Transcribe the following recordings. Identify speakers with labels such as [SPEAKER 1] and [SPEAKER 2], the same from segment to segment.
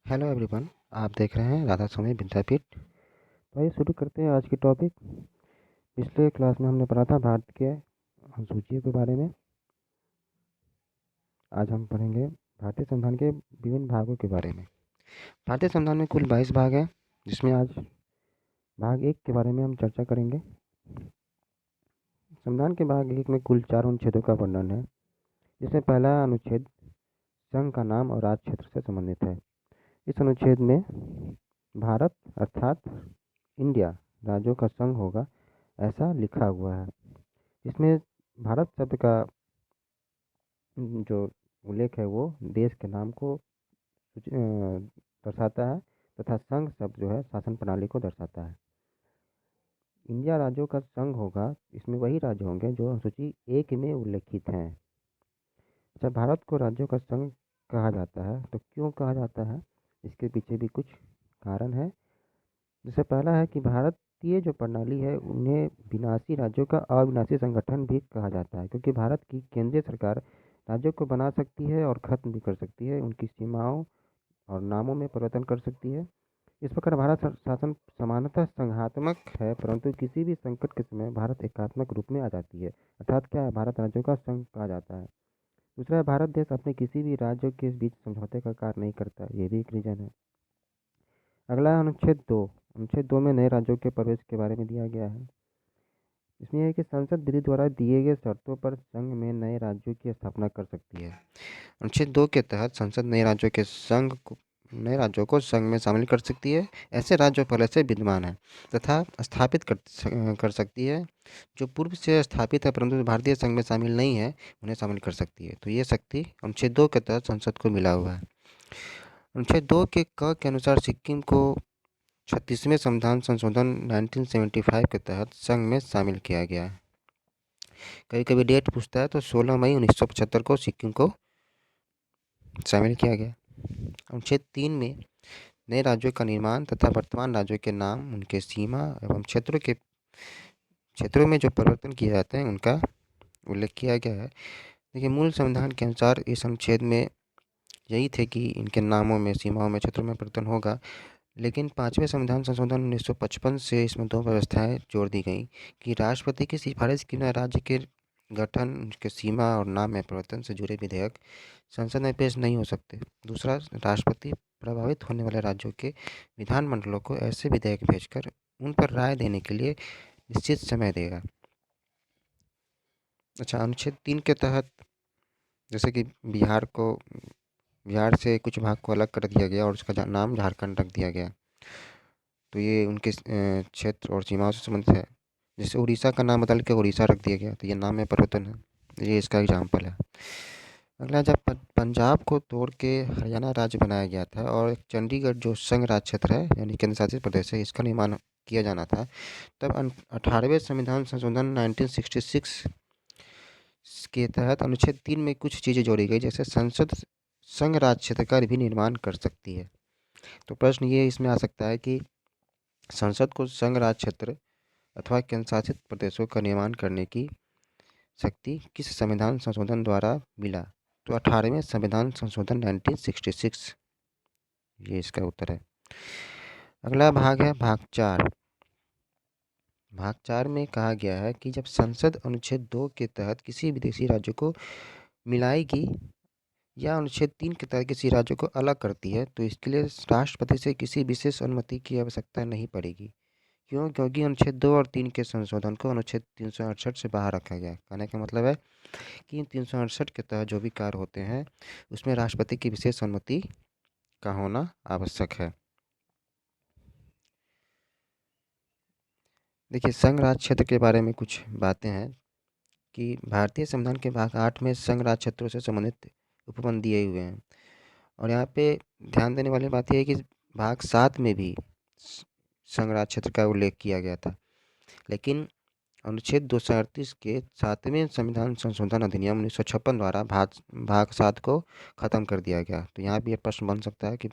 [SPEAKER 1] Hello everyone. आप देख रहे हैं राधा स्वामी विद्यापीठ। तो आइए शुरू करते हैं आज की टॉपिक। पिछले क्लास में हमने पढ़ा था भारत के अनुसूचियों के बारे में। आज हम पढ़ेंगे भारतीय संविधान के विभिन्न भागों के बारे में। भारतीय संविधान में कुल 22 भाग हैं, जिसमें आज भाग 1 के बारे में हम चर्चा करेंगे। संविधान के भाग 1 में कुल 4 अनुच्छेदों का वर्णन है, जिसमें पहला अनुच्छेद संघ का नाम और राज्य क्षेत्र से संबंधित है। इस अनुच्छेद में भारत अर्थात इंडिया राज्यों का संघ होगा, ऐसा लिखा हुआ है। इसमें भारत शब्द का जो उल्लेख है वो देश के नाम को दर्शाता है, तथा संघ शब्द जो है शासन प्रणाली को दर्शाता है। इंडिया राज्यों का संघ होगा, इसमें वही राज्य होंगे जो अनुसूची 1 में उल्लेखित हैं। जब भारत को राज्यों का संघ कहा जाता है तो क्यों कहा जाता है, इसके पीछे भी कुछ कारण है। जैसे पहला है कि भारतीय जो प्रणाली है उन्हें विनाशी राज्यों का अविनाशी संगठन भी कहा जाता है, क्योंकि भारत की केंद्रीय सरकार राज्यों को बना सकती है और ख़त्म भी कर सकती है, उनकी सीमाओं और नामों में परिवर्तन कर सकती है। इस प्रकार भारत शासन समानतः संघात्मक है, परंतु किसी भी संकट के समय भारत एकात्मक रूप में आ जाती है, अर्थात क्या है, भारत राज्यों का संघ कहा जाता है। दूसरा है, भारत देश अपने किसी भी राज्यों के बीच समझौते का कार्य नहीं करता, ये भी एक रीज़न है। अगला है अनुच्छेद 2 में नए राज्यों के प्रवेश के बारे में दिया गया है। इसमें यह है कि संसद विधि द्वारा दिए गए शर्तों पर संघ में नए राज्यों की स्थापना कर सकती है। अनुच्छेद 2 के तहत संसद नए राज्यों को संघ में शामिल कर सकती है। ऐसे राज्य जो पहले से विद्यमान है तथा स्थापित कर सकती है, जो पूर्व से स्थापित है परंतु भारतीय संघ में शामिल नहीं है, उन्हें शामिल कर सकती है। तो ये शक्ति अनुच्छेद 2 के तहत संसद को मिला हुआ है। अनुच्छेद 2 के क के अनुसार सिक्किम को 36वें संविधान संशोधन 1975 के तहत संघ में शामिल किया गया है। कभी कभी डेट पूछता है तो 16 मई 1975 को सिक्किम को शामिल किया गया। अनुच्छेद 3 में नए राज्यों का निर्माण तथा वर्तमान राज्यों के नाम, उनके सीमा एवं क्षेत्रों में जो परिवर्तन किए जाते हैं उनका उल्लेख किया गया है। देखिए, मूल संविधान के अनुसार इस अनुच्छेद में यही थे कि इनके नामों में, सीमाओं में, क्षेत्रों में परिवर्तन होगा, लेकिन 5वें संविधान संशोधन 1955 से इसमें 2 व्यवस्थाएं जोड़ दी गई कि राष्ट्रपति की सिफारिश के बिना राज्य के गठन, उनके सीमा और नाम में परिवर्तन से जुड़े विधेयक संसद में पेश नहीं हो सकते। दूसरा, राष्ट्रपति प्रभावित होने वाले राज्यों के विधानमंडलों को ऐसे विधेयक भेजकर उन पर राय देने के लिए निश्चित समय देगा। अच्छा, अनुच्छेद 3 के तहत जैसे कि बिहार से कुछ भाग को अलग कर दिया गया और उसका नाम झारखंड रख दिया गया, तो ये उनके क्षेत्र और सीमाओं से संबंधित है। जैसे उड़ीसा का नाम बदल के उड़ीसा रख दिया गया, तो ये नाम में परिवर्तन है, ये इसका एग्जाम्पल है। अगला, जब पंजाब को तोड़ के हरियाणा राज्य बनाया गया था और चंडीगढ़ जो संघ राज्य क्षेत्र है यानी केंद्र शासित प्रदेश है, इसका निर्माण किया जाना था, तब 18वें संविधान संशोधन 1966 के तहत अनुच्छेद 3 में कुछ चीज़ें जोड़ी गई, जैसे संसद संघ राज्य क्षेत्र का भी निर्माण कर सकती है। तो प्रश्न ये इसमें आ सकता है कि संसद को संघ राज्य क्षेत्र अथवा केंद्र शासित प्रदेशों का निर्माण करने की शक्ति किस संविधान संशोधन द्वारा मिला, तो 18वें संविधान संशोधन 1966, ये इसका उत्तर है। अगला भाग है भाग 4। भाग 4 में कहा गया है कि जब संसद अनुच्छेद 2 के तहत किसी विदेशी राज्य को मिलाएगी या अनुच्छेद 3 के तहत किसी राज्य को अलग करती है, तो इसके लिए राष्ट्रपति से किसी विशेष अनुमति की आवश्यकता नहीं पड़ेगी। क्यों? क्योंकि अनुच्छेद 2 और 3 के संशोधन को अनुच्छेद 368 से बाहर रखा गया। कहने का मतलब है कि 368 के तहत जो भी कार्य होते हैं उसमें राष्ट्रपति की विशेष अनुमति का होना आवश्यक है। देखिए, संघ राज्य क्षेत्र के बारे में कुछ बातें हैं कि भारतीय संविधान के भाग 8 में संघ राज्य क्षेत्रों से संबंधित उपबंध दिए हुए हैं, और यहाँ पे ध्यान देने वाली बात यह है कि भाग 7 में भी संघ राज्य क्षेत्र का उल्लेख किया गया था, लेकिन अनुच्छेद 238 के 7वें संविधान संशोधन अधिनियम 1956 द्वारा भाग 7 को ख़त्म कर दिया गया। तो यहाँ भी ये प्रश्न बन सकता है कि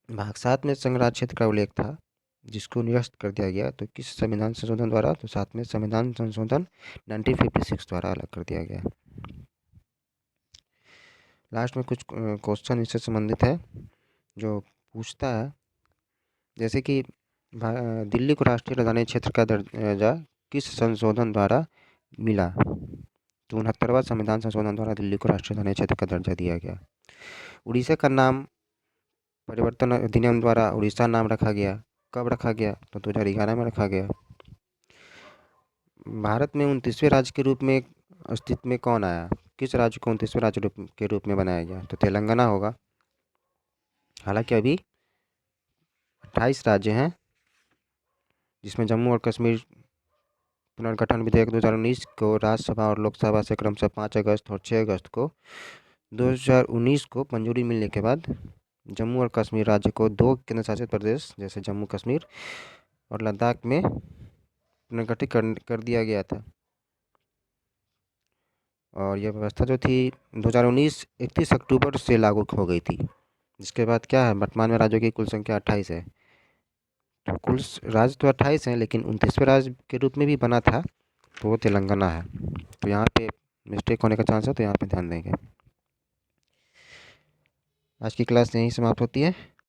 [SPEAKER 1] भाग 7 में संघ राज्य क्षेत्र का उल्लेख था जिसको निरस्त कर दिया गया, तो किस संविधान संशोधन द्वारा, तो 7वें संविधान संशोधन 1956 द्वारा अलग कर दिया गया। लास्ट में कुछ क्वेश्चन इससे संबंधित है जो पूछता है, जैसे कि दिल्ली को राष्ट्रीय राजधानी क्षेत्र का दर्जा किस संशोधन द्वारा मिला? तो 69वां संविधान संशोधन द्वारा दिल्ली को राष्ट्रीय राजधानी क्षेत्र का दर्जा दिया गया। उड़ीसा का नाम परिवर्तन अधिनियम द्वारा उड़ीसा नाम रखा गया। कब रखा गया? तो 2011 में रखा गया। भारत में 29वें राज्य के रूप में अस्तित्व में कौन आया? किस राज्य को 29वें राज्य के रूप में बनाया गया? तो तेलंगाना होगा। हालांकि अभी 28 राज्य हैं, जिसमें जम्मू और कश्मीर पुनर्गठन विधेयक 2019 को राज्यसभा और लोकसभा से क्रमशः 5 अगस्त और 6 अगस्त को 2019 को मंजूरी मिलने के बाद जम्मू और कश्मीर राज्य को 2 केंद्र शासित प्रदेश जैसे जम्मू कश्मीर और लद्दाख में पुनर्गठित कर दिया गया था। और यह व्यवस्था जो थी 2019 31 अक्टूबर से लागू हो गई थी। जिसके बाद क्या है, वर्तमान में राज्यों की कुल संख्या 28 है। तो कुल राज्य तो 28 हैं, लेकिन 29वें राज्य के रूप में भी बना था, तो वो तेलंगाना है। तो यहाँ पे मिस्टेक होने का चांस है, तो यहाँ पे ध्यान देंगे। आज की क्लास यहीं समाप्त होती है।